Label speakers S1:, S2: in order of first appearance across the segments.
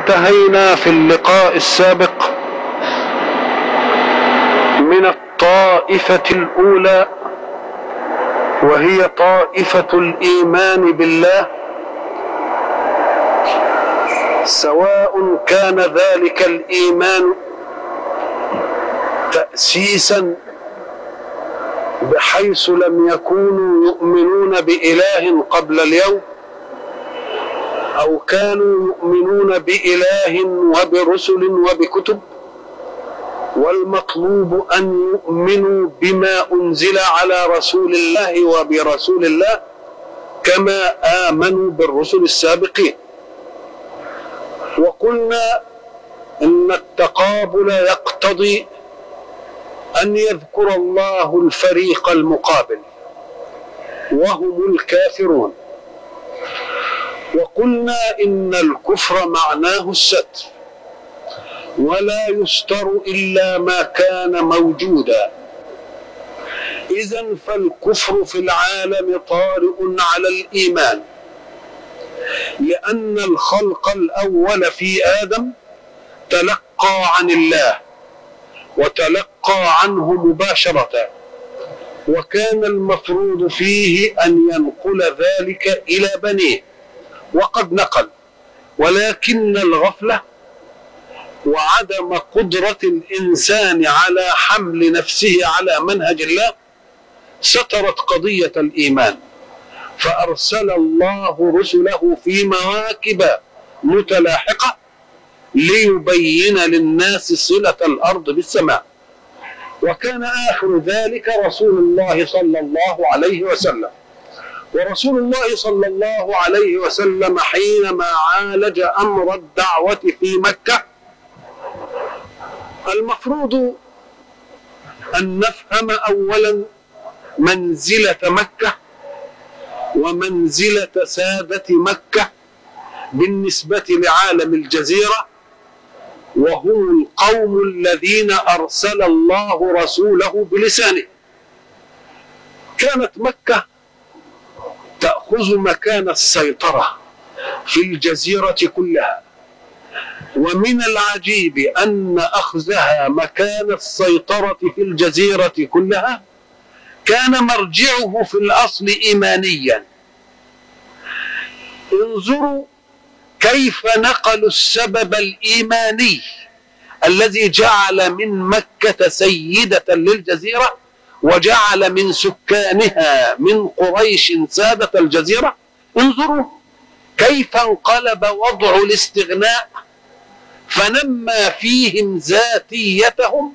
S1: انتهينا في اللقاء السابق من الطائفة الأولى، وهي طائفة الإيمان بالله، سواء كان ذلك الإيمان تأسيسا بحيث لم يكونوا يؤمنون بإله قبل اليوم، أو كانوا يؤمنون بإله وبرسل وبكتب، والمطلوب أن يؤمنوا بما أنزل على رسول الله وبرسول الله كما آمنوا بالرسل السابقين. وقلنا إن التقابل يقتضي أن يذكر الله الفريق المقابل وهم الكافرون، وقلنا إن الكفر معناه الستر، ولا يستر إلا ما كان موجودا. إذن فالكفر في العالم طارئ على الإيمان، لأن الخلق الأول في آدم تلقى عن الله وتلقى عنه مباشرة، وكان المفروض فيه أن ينقل ذلك إلى بنيه، وقد نقل، ولكن الغفلة وعدم قدرة الإنسان على حمل نفسه على منهج الله سترت قضية الإيمان، فأرسل الله رسله في مواكب متلاحقة ليبين للناس صلة الأرض بالسماء. وكان آخر ذلك رسول الله صلى الله عليه وسلم. ورسول الله صلى الله عليه وسلم حينما عالج أمر الدعوة في مكة المفروض أن نفهم أولا منزلة مكة ومنزلة سادة مكة بالنسبة لعالم الجزيرة، وهم القوم الذين أرسل الله رسوله بلسانه. كانت مكة تأخذ مكان السيطرة في الجزيرة كلها، ومن العجيب أن أخذها مكان السيطرة في الجزيرة كلها كان مرجعه في الأصل إيمانيا. انظروا كيف نقلوا السبب الإيماني الذي جعل من مكة سيدة للجزيرة وجعل من سكانها من قريش سادة الجزيرة. انظروا كيف انقلب وضع الاستغناء فنمى فيهم ذاتيتهم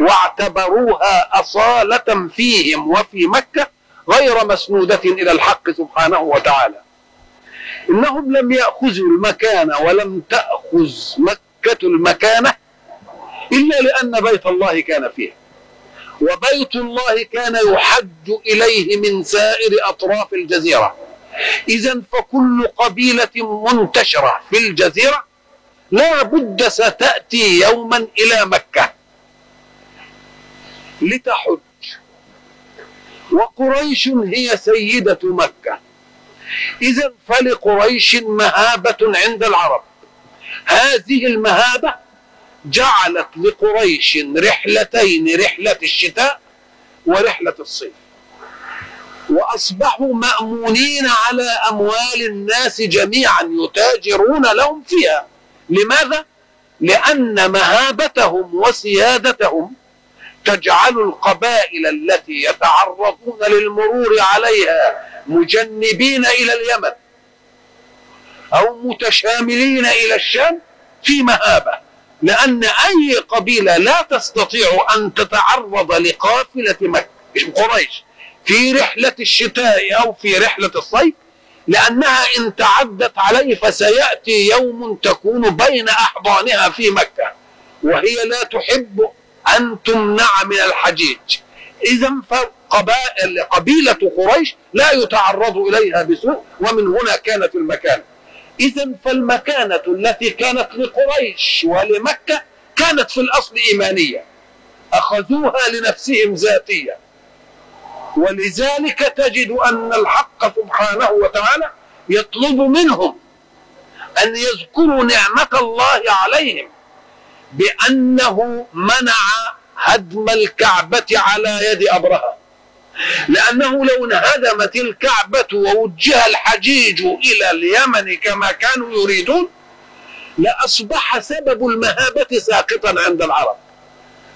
S1: واعتبروها أصالة فيهم وفي مكة غير مسنودة إلى الحق سبحانه وتعالى. إنهم لم يأخذوا المكان ولم تأخذ مكة المكانة إلا لأن بيت الله كان فيه، وبيت الله كان يحج إليه من سائر أطراف الجزيرة. إذن فكل قبيلة منتشرة في الجزيرة لا بد ستأتي يوما إلى مكة لتحج، وقريش هي سيدة مكة. إذن فلقريش مهابة عند العرب، هذه المهابة جعلت لقريش رحلتين، رحلة الشتاء ورحلة الصيف، وأصبحوا مأمونين على أموال الناس جميعا يتاجرون لهم فيها. لماذا؟ لأن مهابتهم وسيادتهم تجعل القبائل التي يتعرضون للمرور عليها مجنبين إلى اليمن أو متشاملين إلى الشام في مهابة، لأن أي قبيلة لا تستطيع أن تتعرض لقافلة مكة قريش في رحلة الشتاء أو في رحلة الصيف، لأنها إن تعدت عليه فسيأتي يوم تكون بين أحضانها في مكة، وهي لا تحب أن تمنع من الحجيج. إذن قبيلة قريش لا يتعرض إليها بسوء، ومن هنا كانت المكانة. إذن فالمكانة التي كانت لقريش ولمكة كانت في الأصل إيمانية، أخذوها لنفسهم ذاتية. ولذلك تجد أن الحق سبحانه وتعالى يطلب منهم أن يذكروا نعمة الله عليهم بأنه منع هدم الكعبة على يد أبرهة، لأنه لو انهدمت الكعبة ووجه الحجيج إلى اليمن كما كانوا يريدون لأصبح سبب المهابة ساقطا عند العرب،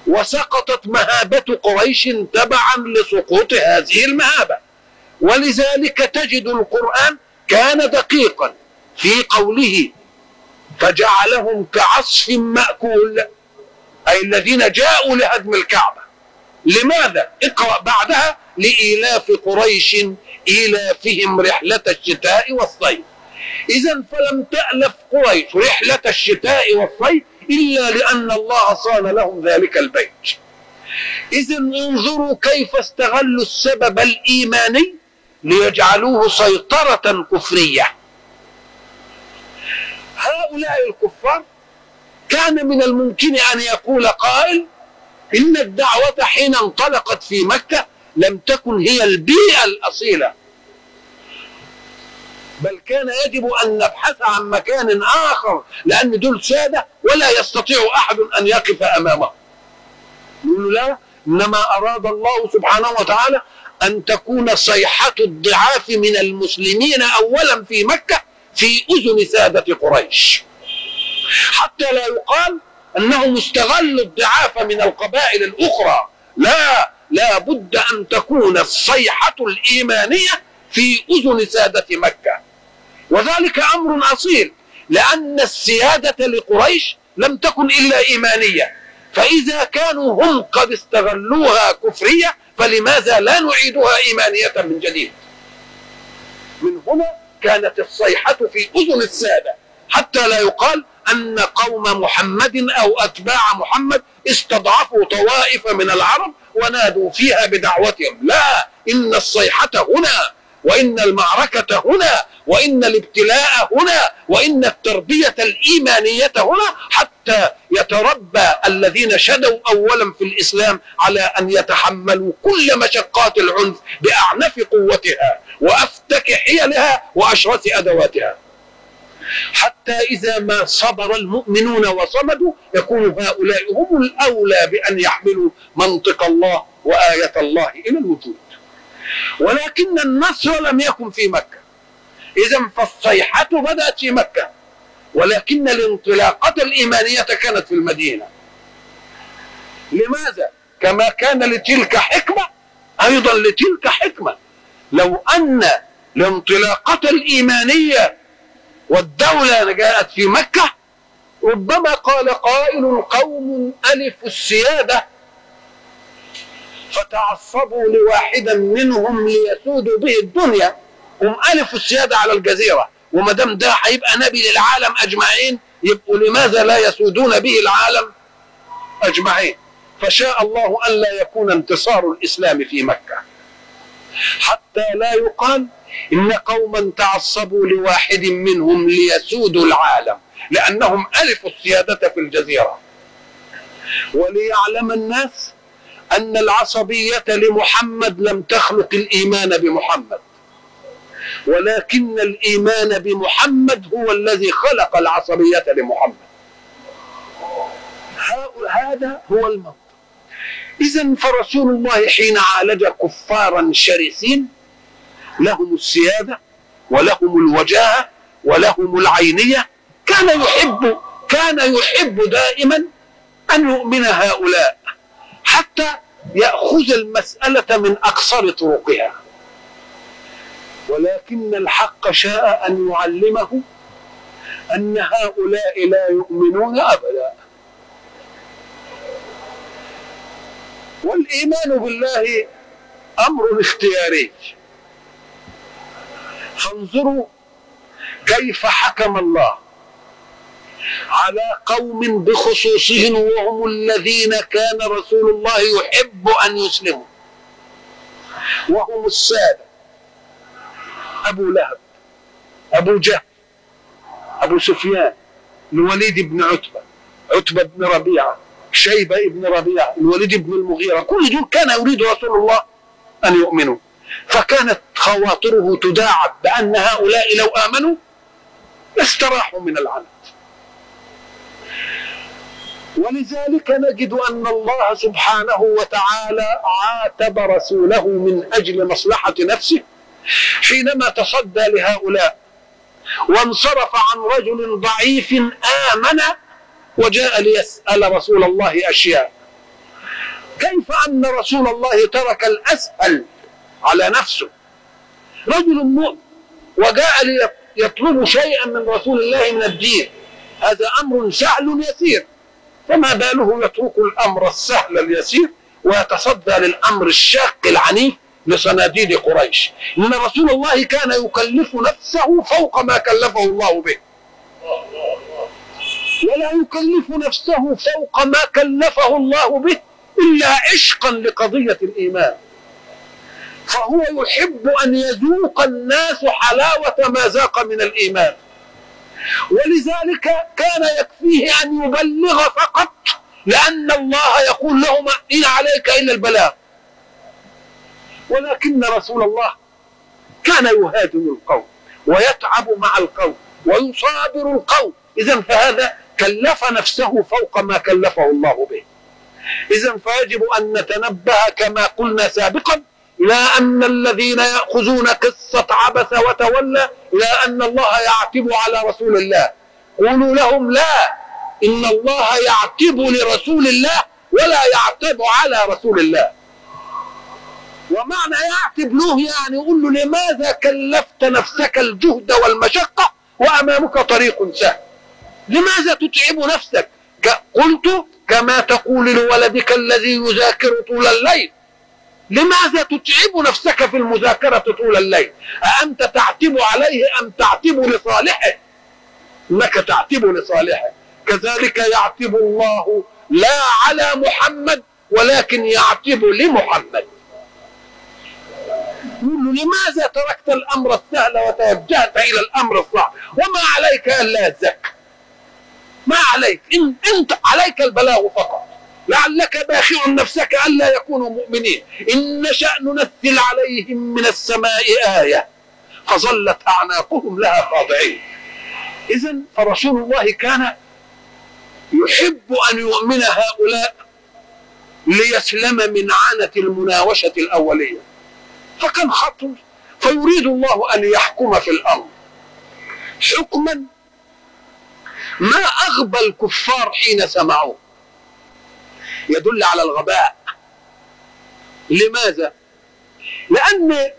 S1: وسقطت مهابة قريش تبعا لسقوط هذه المهابة. ولذلك تجد القرآن كان دقيقا في قوله فجعلهم كعصف مأكول، أي الذين جاءوا لهدم الكعبة. لماذا؟ اقرأ بعدها لإيلاف قريش إيلافهم رحلة الشتاء والصيف. إذن فلم تألف قريش رحلة الشتاء والصيف إلا لأن الله صان لهم ذلك البيت. إذن انظروا كيف استغلوا السبب الإيماني ليجعلوه سيطرة كفرية. هؤلاء الكفار كان من الممكن أن يقول قائل إن الدعوة حين انطلقت في مكة لم تكن هي البيئة الأصيلة، بل كان يجب أن نبحث عن مكان آخر، لأن دول سادة ولا يستطيع أحد أن يقف أمامه. يقول لا، إنما أراد الله سبحانه وتعالى أن تكون صيحة الضعاف من المسلمين أولا في مكة في أذن سادة قريش، حتى لا يقال أنهم استغلوا الضعاف من القبائل الأخرى. لا بد أن تكون الصيحة الإيمانية في أذن سادة مكة، وذلك أمر أصيل، لأن السيادة لقريش لم تكن إلا إيمانية، فإذا كانوا هم قد استغلوها كفرية فلماذا لا نعيدها إيمانية من جديد؟ من هنا كانت الصيحة في أذن السادة، حتى لا يقال أن قوم محمد أو أتباع محمد استضعفوا طوائف من العرب ونادوا فيها بدعوتهم. لا، إن الصيحة هنا، وإن المعركة هنا، وإن الابتلاء هنا، وإن التربية الإيمانية هنا، حتى يتربى الذين شدوا أولا في الإسلام على أن يتحملوا كل مشقات العنف بأعنف قوتها وأفتك حيلها وأشرس أدواتها، حتى إذا ما صبر المؤمنون وصمدوا يكون هؤلاء هم الأولى بأن يحملوا منطق الله وآية الله إلى الوجود. ولكن النصر لم يكن في مكة، إذن فالصيحة بدأت في مكة، ولكن الانطلاقة الإيمانية كانت في المدينة. لماذا؟ كما كان لتلك حكمة أيضا لتلك حكمة. لو أن الانطلاقة الإيمانية والدولة جاءت في مكة ربما قال قائل قوم ألفوا السيادة فتعصبوا لواحدا منهم ليسودوا به الدنيا، هم ألفوا السيادة على الجزيرة، وما دام ده هيبقى نبي للعالم أجمعين يبقوا لماذا لا يسودون به العالم أجمعين؟ فشاء الله أن لا يكون انتصار الإسلام في مكة، حتى لا يقال إن قوما تعصبوا لواحد منهم ليسودوا العالم، لأنهم ألفوا السيادة في الجزيرة. وليعلم الناس أن العصبية لمحمد لم تخلق الإيمان بمحمد، ولكن الإيمان بمحمد هو الذي خلق العصبية لمحمد. هذا هو الموت. إذن فرسول الله حين عالج كفارا شرسين لهم السيادة ولهم الوجاهة ولهم العينية، كان يحب دائما أن يؤمن هؤلاء حتى يأخذ المسألة من أقصر طرقها، ولكن الحق شاء أن يعلمه أن هؤلاء لا يؤمنون أبدا. والإيمان بالله أمر اختياري، فانظروا كيف حكم الله على قوم بخصوصهم وهم الذين كان رسول الله يحب أن يسلموا، وهم السادة: أبو لهب، أبو جهل، أبو سفيان، الوليد بن عتبة بن ربيعة، شيبة بن ربيعة، الوليد بن المغيرة، كل دول كان يريد رسول الله أن يؤمنوا، فكانت خواطره تداعب بأن هؤلاء لو آمنوا استراحوا من العنت. ولذلك نجد أن الله سبحانه وتعالى عاتب رسوله من أجل مصلحة نفسه حينما تصدى لهؤلاء وانصرف عن رجل ضعيف آمن وجاء ليسأل رسول الله أشياء. كيف أن رسول الله ترك الأسهل على نفسه، رجل مؤمن وجاء ليطلب شيئا من رسول الله من الدين، هذا أمر سهل يسير، فما باله يترك الأمر السهل اليسير ويتصدى للأمر الشاق العنيف لصناديد قريش؟ إن رسول الله كان يكلف نفسه فوق ما كلفه الله به، ولا يكلف نفسه فوق ما كلفه الله به إلا عشقا لقضية الإيمان، فهو يحب أن يذوق الناس حلاوة ما ذاق من الإيمان، ولذلك كان يكفيه أن يبلغ فقط، لأن الله يقول له ما إن عليك إلا البلاغ. ولكن رسول الله كان يهاجم القوم ويتعب مع القوم ويصابر القوم، إذا فهذا كلف نفسه فوق ما كلفه الله به. إذا فيجب أن نتنبه كما قلنا سابقا إلى أن الذين يأخذون قصة عبس وتولى إلى أن الله يعتب على رسول الله، قولوا لهم لا، إن الله يعتب لرسول الله ولا يعتب على رسول الله. ومعنى يعتب له يعني يقول له لماذا كلفت نفسك الجهد والمشقة وأمامك طريق سهل؟ لماذا تتعب نفسك؟ قلت كما تقول لولدك الذي يذاكر طول الليل، لماذا تتعب نفسك في المذاكرة طول الليل؟ أأنت تعتب عليه أم تعتب لصالحه؟ إنك تعتب لصالحه. كذلك يعتب الله لا على محمد ولكن يعتب لمحمد، يقول له لماذا تركت الأمر السهل وتوجهت إلى الأمر الصعب؟ وما عليك ألا تزكى، ما عليك، أنت عليك البلاغ فقط، لعلك باخع نفسك ألا يكونوا مؤمنين، إن نشأ ننزل عليهم من السماء آية فظلت أعناقهم لها خاضعين. إذا فرسول الله كان يحب أن يؤمن هؤلاء ليسلم من عنة المناوشة الأولية، فكان خطر، فيريد الله أن يحكم في الأمر حكما ما أغبى الكفار حين سمعوه، يدل على الغباء. لماذا؟ لأن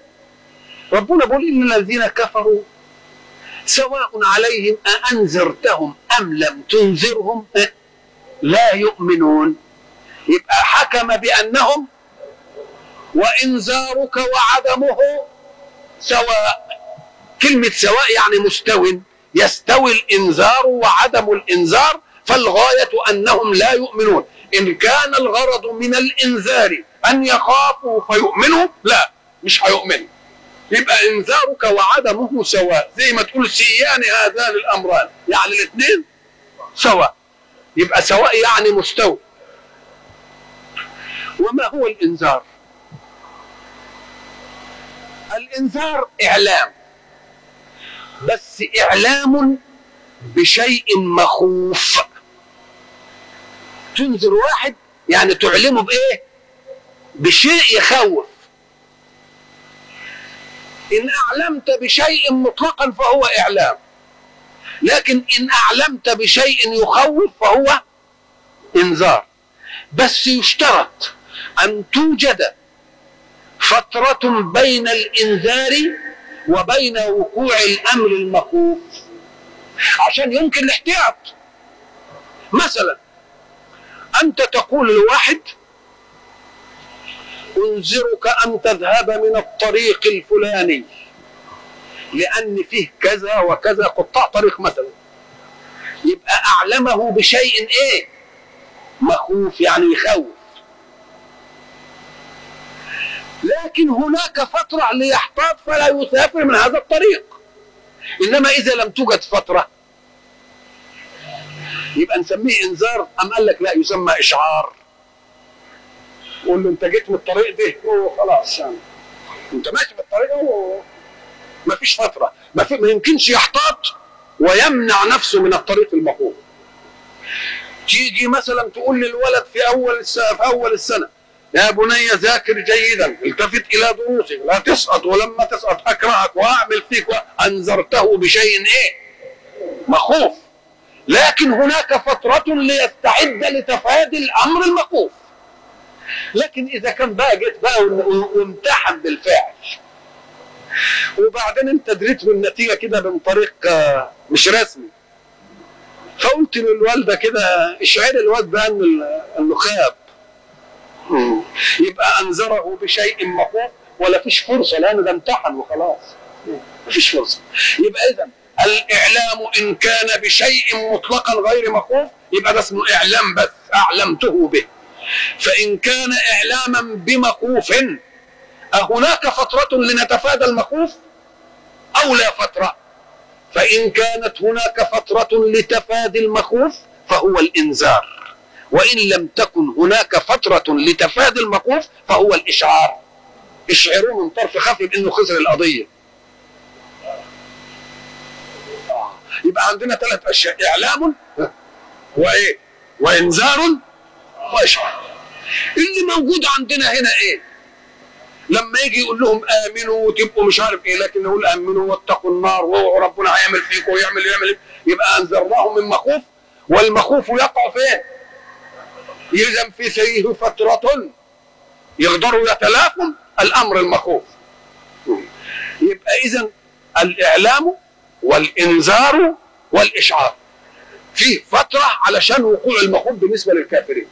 S1: ربنا بيقول إن الذين كفروا سواء عليهم أأنذرتهم أم لم تنذرهم لا يؤمنون. يبقى حكم بأنهم وإنذارك وعدمه سواء. كلمة سواء يعني مستو، يستوي الإنذار وعدم الإنذار، فالغاية أنهم لا يؤمنون. إن كان الغرض من الإنذار أن يخافوا فيؤمنوا، لا، مش هيؤمنوا. يبقى إنذارك وعدمه سواء، زي ما تقول سيان هذان الأمران، يعني الاثنين سواء. يبقى سواء يعني مستوى. وما هو الإنذار؟ الإنذار إعلام، بس إعلام بشيء مخوف. تنذر واحد يعني تعلمه بإيه؟ بشيء يخوف. إن أعلمت بشيء مطلقا فهو إعلام، لكن إن أعلمت بشيء يخوف فهو إنذار. بس يشترط أن توجد فترة بين الإنذار وبين وقوع الأمر المخوف عشان يمكن الاحتياط. مثلا أنت تقول لواحد أنذرك أن تذهب من الطريق الفلاني لأن فيه كذا وكذا، قطاع طريق مثلا. يبقى أعلمه بشيء إيه؟ مخوف، يعني يخوف. لكن هناك فترة ليحتاط فلا يسافر من هذا الطريق. إنما إذا لم توجد فترة يبقى نسميه إنذار. أم قال لك لا، يسمى إشعار. قول له أنت جيت من الطريق ده، خلاص يعني أنت ماشي في الطريق، ما فيش فترة، ما يمكنش يحتاط ويمنع نفسه من الطريق المخوف. تيجي مثلا تقول للولد في اول السنه يا بني ذاكر جيدا، التفت الى دروسك، لا تسقط، ولما تسقط اكرهك واعمل فيك، انذرته بشيء ايه؟ مخوف. لكن هناك فترة ليستعد لتفادي الامر المخوف. لكن اذا كان بقى جيت بقى وامتحن بالفعل، وبعدين انت دريت بالنتيجة كده من طريق مش رسمي، فقلت للوالدة كده اشعري الواد ده انه خاب، يبقى انذره بشيء مخوف ولا فيش فرصة، لأنه ده امتحن وخلاص مفيش فرصة. يبقى إذا الإعلام إن كان بشيء مطلقا غير مخوف يبقى ده اسمه إعلام بس، أعلمته به. فإن كان إعلاما بمخوف أهناك فترة لنتفادى المخوف أو لا فترة؟ فإن كانت هناك فترة لتفادي المخوف فهو الإنذار، وإن لم تكن هناك فترة لتفادي المخوف فهو الإشعار. اشعروا من طرف خفي بأنه خسر القضية. يبقى عندنا 3 أشياء: إعلام وإيه؟ وإنذار وإشعار. اللي موجود عندنا هنا إيه؟ لما يجي يقول لهم آمنوا وتبقوا مش عارف إيه، لكن نقول آمنوا واتقوا النار واوعوا ربنا هيعمل فيكم ويعمل إيه؟ يبقى أنذرناهم من مخوف، والمخوف يقع فين؟ إذا في فيه فترة يقدروا يتلافوا الأمر المخوف. يبقى إذا الإعلام والإنذار والإشعار فيه فترة علشان وقوع المخوف بالنسبة للكافرين.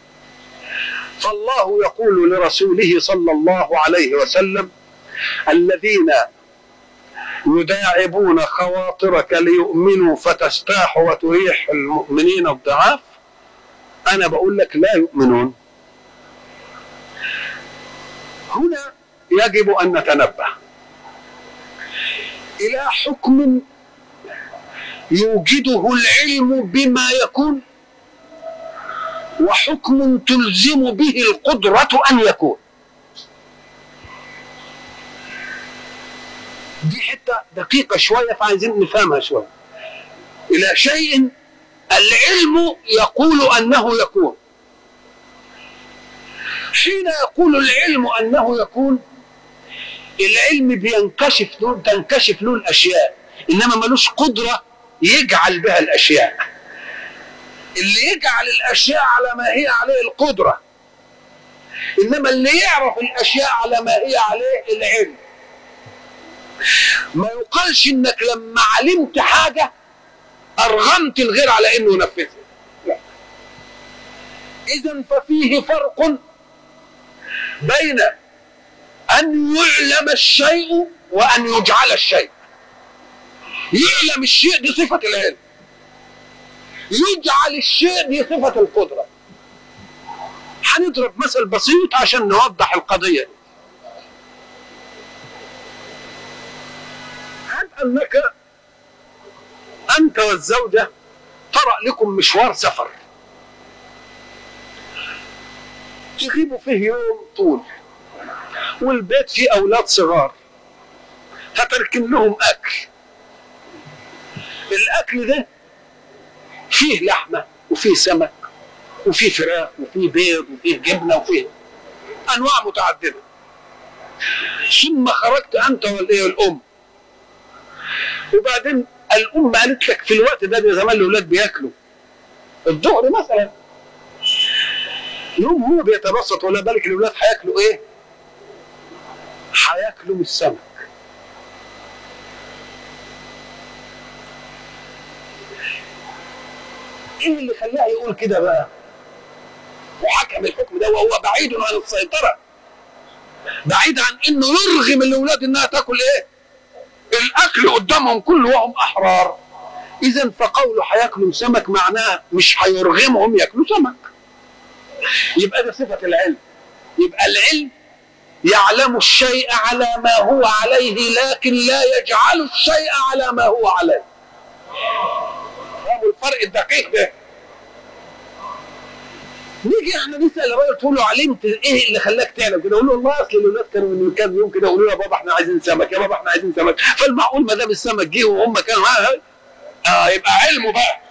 S1: فالله يقول لرسوله صلى الله عليه وسلم: الذين يداعبون خواطرك ليؤمنوا فتستاح وتريح المؤمنين الضعاف، أنا بقول لك لا يؤمنون. هنا يجب أن نتنبه إلى حكم يوجده العلم بما يكون، وحكم تلزم به القدرة أن يكون. دي حتة دقيقة شوية فعايزين نفهمها شوية. إلى شيء العلم يقول أنه يكون. حين يقول العلم أنه يكون، العلم تنكشف له الأشياء، إنما ملوش قدرة يجعل بها الأشياء. اللي يجعل الأشياء على ما هي عليه القدرة، إنما اللي يعرف الأشياء على ما هي عليه العلم. ما يقالش إنك لما علمت حاجة أرغمت الغير على إنه ينفذها، لا. إذن ففيه فرق بين أن يعلم الشيء وأن يجعل الشيء. يعلم الشيء دي صفة العلم، يجعل الشيء دي صفة القدرة. هنضرب مثل بسيط عشان نوضح القضية. هب أنك أنت والزوجة طرأ لكم مشوار سفر، تغيبوا فيه يوم طول، والبيت فيه أولاد صغار، فتركن لهم أكل. الأكل ده فيه لحمة وفيه سمك وفيه فراخ وفيه بيض وفيه جبنة وفيه أنواع متعددة. ثم خرجت أنت والأم، وبعدين الأم قالت لك في الوقت ده زمان الأولاد بياكلوا الظهر مثلا، يوم هو بيتبسط ولا بالك الأولاد هياكلوا إيه؟ هياكلوا من السمك. ايه اللي خلاه يقول كده بقى وحكم الحكم ده وهو بعيد عن السيطرة، بعيد عن انه يرغم الاولاد انها تاكل ايه؟ الاكل قدامهم كله وهم احرار. اذا فقوله هياكلوا سمك معناه مش هيرغمهم ياكلوا سمك. يبقى ده صفة العلم. يبقى العلم يعلم الشيء على ما هو عليه، لكن لا يجعل الشيء على ما هو عليه. الفرق الدقيق ده. نيجي احنا نسال الراجل تقول له علمت ايه اللي خلاك تعلم كده؟ يقول له والله اصل الاولاد كانوا من كام يوم كده يقولوا له يا بابا احنا عايزين سمك، يا بابا احنا عايزين سمك. فالمعقول ما دام السمك جه وهم كانوا يبقى علمه بقى.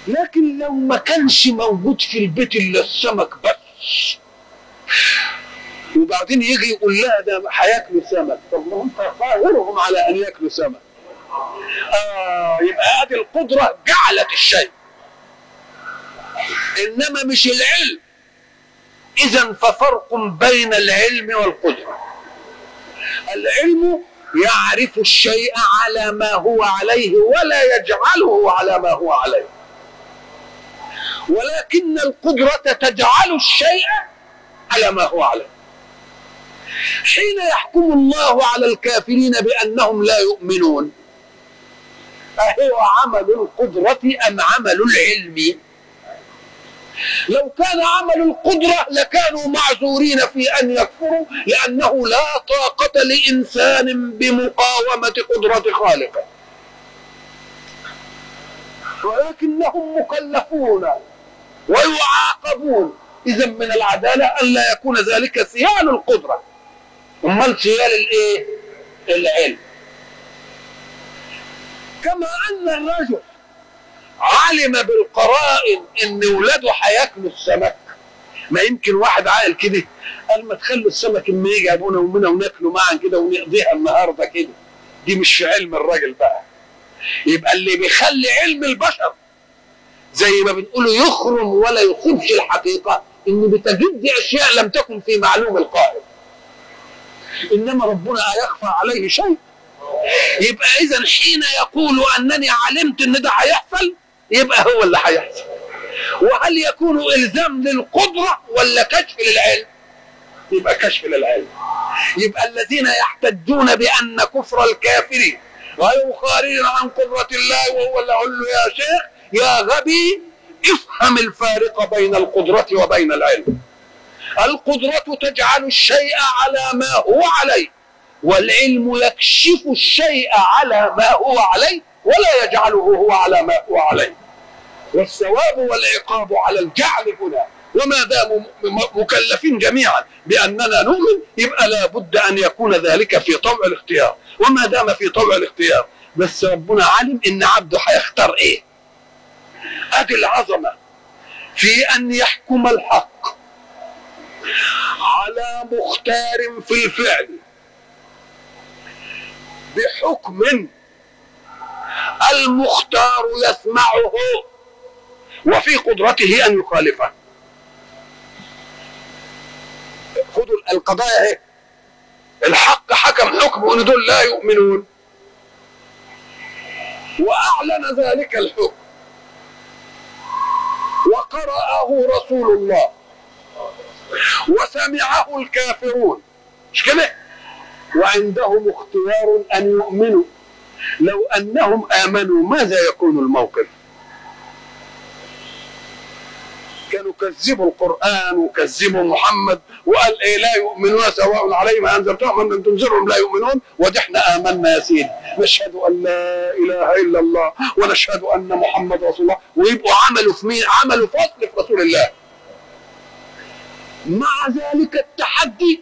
S1: لكن لو ما كانش موجود في البيت الا السمك بس، وبعدين يجي يقول لها ده هياكلوا سمك، طب ما انت قاهرهم على ان ياكلوا سمك. يبقى هذه القدرة جعلت الشيء، انما مش العلم. اذا ففرق بين العلم والقدرة. العلم يعرف الشيء على ما هو عليه ولا يجعله على ما هو عليه، ولكن القدرة تجعل الشيء على ما هو عليه. حين يحكم الله على الكافرين بأنهم لا يؤمنون، أهو عمل القدرة أم عمل العلم؟ لو كان عمل القدرة لكانوا معذورين في أن يكفروا، لأنه لا طاقة لإنسان بمقاومة قدرة خالقه، ولكنهم مكلفون ويعاقبون. إذا من العدالة أن لا يكون ذلك سيال القدرة، أمال سيال الإيه؟ العلم. كما أن الرجل علم بالقرائن ان ولاده هياكلوا السمك، ما يمكن واحد عاقل كده قال ما تخلوا السمك اما يجي ابونا ومنا وناكله معا كده ونقضيها النهارده كده. دي مش في علم الراجل بقى. يبقى اللي بيخلي علم البشر زي ما بنقوله يخرم ولا يصيبش الحقيقه، ان بتجد اشياء لم تكن في معلوم القائل، انما ربنا يخفى عليه شيء. يبقى اذا حين يقول انني علمت ان ده هيحصل، يبقى هو اللي هيحصل. وهل يكون الزام للقدره ولا كشف للعلم؟ يبقى كشف للعلم. يبقى الذين يحتجون بان كفر الكافر غير خارج عن قدره الله، وهو اللي يقول له يا شيخ يا غبي افهم الفارق بين القدره وبين العلم. القدره تجعل الشيء على ما هو عليه، والعلم يكشف الشيء على ما هو عليه ولا يجعله هو على ما هو عليه. والثواب والعقاب على الجعل هنا. وما داموا مكلفين جميعا بأننا نؤمن، يبقى لا بد أن يكون ذلك في طوع الاختيار. وما دام في طوع الاختيار، بس ربنا علم إن عبده هيختار إيه. أدي العظمة في أن يحكم الحق على مختار في الفعل بحكم المختار يسمعه وفي قدرته أن يخالفه. خذوا القضايا اهي. الحق حكم حكم وان دول لا يؤمنون، وأعلن ذلك الحكم وقرأه رسول الله وسمعه الكافرون، مش كده؟ وعندهم اختيار أن يؤمنوا. لو أنهم آمنوا ماذا يكون الموقف؟ كانوا كذبوا القرآن وكذبوا محمد وقال إيه لا يؤمنون سواء عليهم أنذرتهم أم لم تنذرهم لا يؤمنون. ودحنا آمنا يا سيدي، نشهد أن لا إله إلا الله ونشهد أن محمد رسول الله، ويبقوا عملوا في مين؟ عملوا فصل في رسول الله. مع ذلك التحدي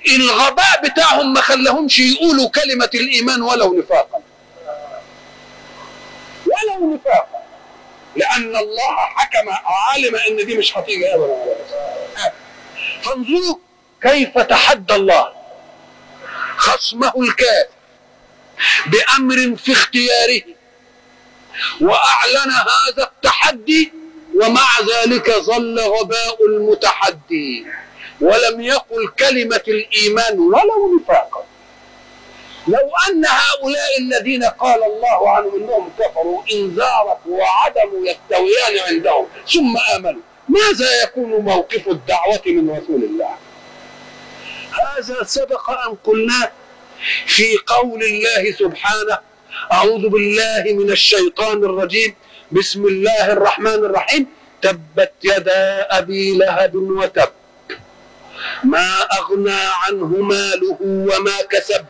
S1: الغباء بتاعهم ما خلاهمش يقولوا كلمة الإيمان ولو نفاقا، ولو نفاقا، لأن الله حكم علم أن دي مش هتيجي أبدا. فانظروا كيف تحدى الله خصمه الكافر بأمر في اختياره، وأعلن هذا التحدي، ومع ذلك ظل غباء المتحدي ولم يقل كلمة الإيمان ولو نفاقا. لو أن هؤلاء الذين قال الله عنهم إنهم كفروا إنذارك وعدم يستويان عندهم ثم آمنوا، ماذا يكون موقف الدعوة من رسول الله؟ هذا سبق أن قلناه في قول الله سبحانه: أعوذ بالله من الشيطان الرجيم، بسم الله الرحمن الرحيم، تبت يدا أبي لهب وتب ما أغنى عنه ماله وما كسب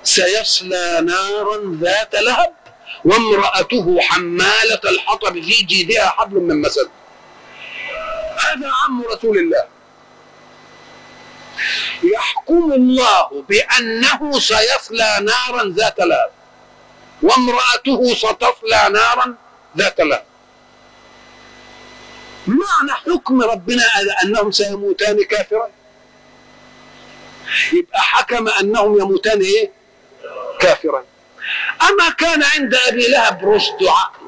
S1: سيصلى نارا ذات لهب وامرأته حمالة الحطب في جيدها حبل من مسد. هذا عم رسول الله. يحكم الله بأنه سيصلى نارا ذات لهب وامرأته ستصلى نارا ذات لهب. معنى حكم ربنا أنهم سيموتان كافرين، يبقى حكم أنهم يموتان إيه؟ كافرين. أما كان عند أبي لهب رشد عقل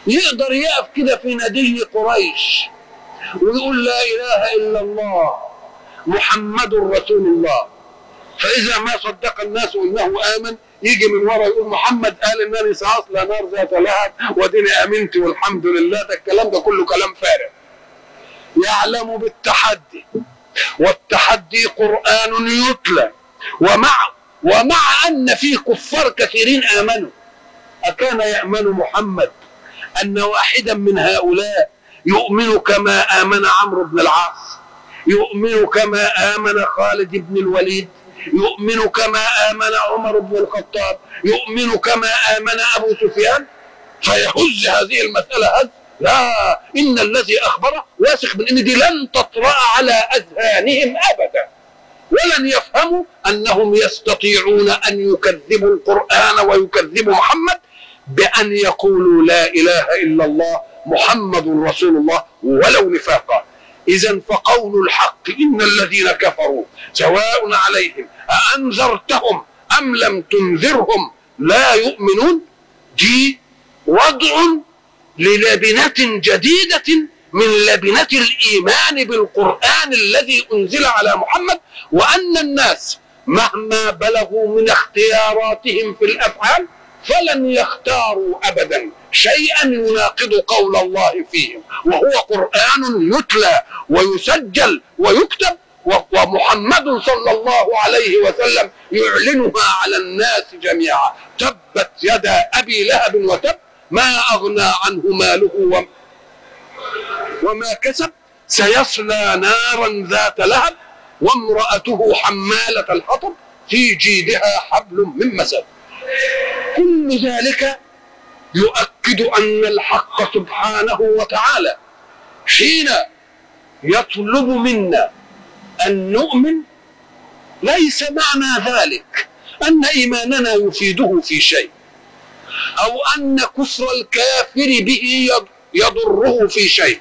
S1: يقدر يقف كده في ندي قريش ويقول لا إله إلا الله محمد رسول الله، فإذا ما صدق الناس إنه آمن يجي من ورا يقول محمد قال إنني سأصلى نار ذات لهب وديني آمنت والحمد لله. ده الكلام ده كله كلام فارغ. يعلم بالتحدي، والتحدي قرآن يتلى، ومع أن في كفار كثيرين آمنوا. أكان يأمن محمد أن واحدا من هؤلاء يؤمن كما آمن عمرو بن العاص، يؤمن كما آمن خالد بن الوليد، يؤمن كما آمن عمر بن الخطاب، يؤمن كما آمن أبو سفيان، فيهز هذه المسألة هز؟ لا، إن الذي أخبره واثق من إن دي لن تطرأ على أذهانهم أبدا، ولن يفهموا أنهم يستطيعون أن يكذبوا القرآن ويكذبوا محمد بأن يقولوا لا إله إلا الله محمد رسول الله ولو نفاقا. إذن فقول الحق إن الذين كفروا سواء عليهم أأنذرتهم أم لم تنذرهم لا يؤمنون، دي وضع للبنة جديدة من لبنة الإيمان بالقرآن الذي أنزل على محمد، وأن الناس مهما بلغوا من اختياراتهم في الأفعال فلن يختاروا أبدا شيئا يناقض قول الله فيهم، وهو قرآن يتلى ويسجل ويكتب، ومحمد صلى الله عليه وسلم يعلنها على الناس جميعا. تبت يدا أبي لهب وتب ما أغنى عنه ماله وما كسب سيصلى نارا ذات لهب وامرأته حمالة الحطب في جيدها حبل من مسد. كل ذلك يؤكد أن الحق سبحانه وتعالى حين يطلب منا أن نؤمن ليس معنى ذلك أن إيماننا يفيده في شيء، أو أن كفر الكافر به يضره في شيء،